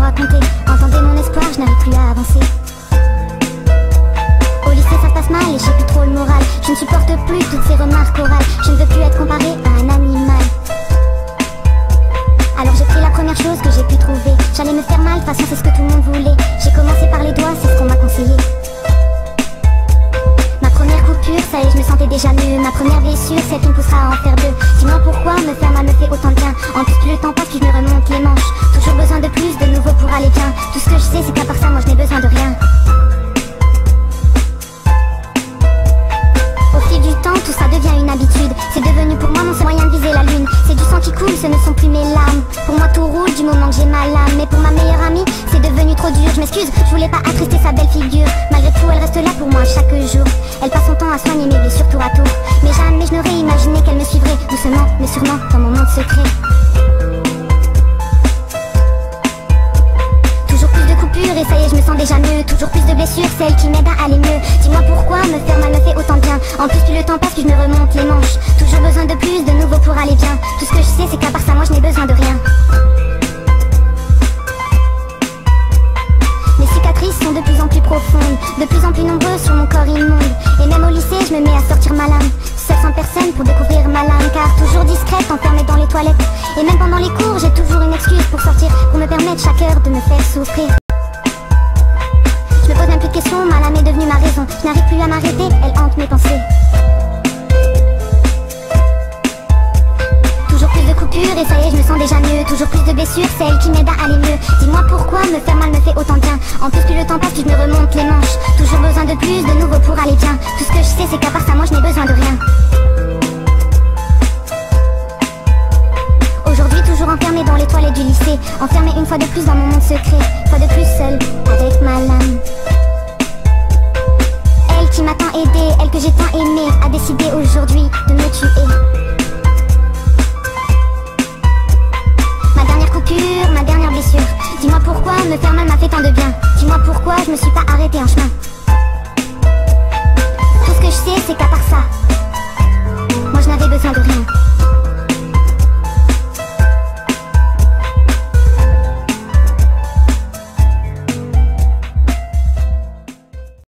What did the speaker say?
raconter. Entendez mon espoir, je n'arrive plus à avancer. Au lycée ça se passe mal et j'ai plus trop le moral. Je ne supporte plus toutes ces remarques orales. Je ne veux plus être comparée à un animal. Alors j'ai pris la première chose que j'ai pu trouver. J'allais me faire mal, de toute façon c'est ce que tout le monde voulait. J'ai commencé par les doigts, c'est ce qu'on m'a conseillé. Ma première coupure, ça y est, je me sentais déjà mieux. Ma première blessure, celle qui me poussera à en faire deux. Dis-moi pourquoi me faire mal me fait autant de bien. En plus plus le temps passe, plus je me remonte les manches. Toujours besoin de plus, de nouveau pour aller bien. Tout ce que je sais c'est qu'à part ça, moi je n'ai besoin de rien. Au fil du temps, tout ça devient une habitude. C'est devenu pour moi mon seul moyen de viser la lune. C'est du sang qui coule, ce ne sont plus mes larmes. Pour moi tout roule du moment que j'ai ma lame. Mais pour ma meilleure amie, c'est devenu trop dur. Je m'excuse, je voulais pas attrister sa belle figure. Malgré tout, elle reste là pour moi chaque jour. Elle passe son temps à soigner mes blessures tour à tour. Mais jamais je n'aurais imaginé qu'elle me suivrait. Doucement, mais sûrement, dans mon monde secret. Toujours plus de coupures et ça y est, je me sens déjà mieux. Toujours plus de blessures, celles qui m'aident à aller mieux. Dis-moi pourquoi me faire mal me fait autant de bien. En plus plus le temps passe, plus je me remonte les manches. Toujours besoin de plus, de nouveau pour aller bien. Tout ce que je sais c'est qu'à part ça, moi je n'ai besoin de rien. Mes cicatrices sont de plus en plus profondes, de plus en plus nombreuses sur mon corps immonde. Et même au lycée je me mets à sortir ma lame. Seule sans personne pour découvrir ma lame. Car toujours discrète, enfermée dans les toilettes. Et même pendant les cours j'ai toujours une excuse pour sortir. Pour me permettre chaque heure de me faire souffrir. Je me pose même plus de questions, ma lame est devenue ma raison. Je n'arrive plus à m'arrêter, elle hante mes pensées. Toujours plus de coupures et ça y est, je me sens déjà mieux. Toujours plus de blessures, celles qui m'aident à aller mieux. Dis-moi pourquoi me faire mal me fait autant de bien. En plus plus le temps passe, plus je me remonte les manches. Toujours besoin de plus, de nouveau pour aller bien. Tout ce que je sais c'est qu'à part ça, moi je n'ai besoin de rien. Aujourd'hui toujours enfermée dans les toilettes du lycée. Enfermée une fois de plus dans mon monde secret. Une fois de plus seule, avec ma lame. Elle qui m'a tant aidée, elle que j'ai tant aimée, a décidé aujourd'hui de me tuer. Ma dernière coupure, ma dernière blessure. Dis-moi pourquoi me faire mal m'a fait tant de bien. Dis-moi pourquoi je me suis pas arrêtée en chemin. Tout ce que je sais c'est qu'à part ça, moi je n'avais besoin de rien.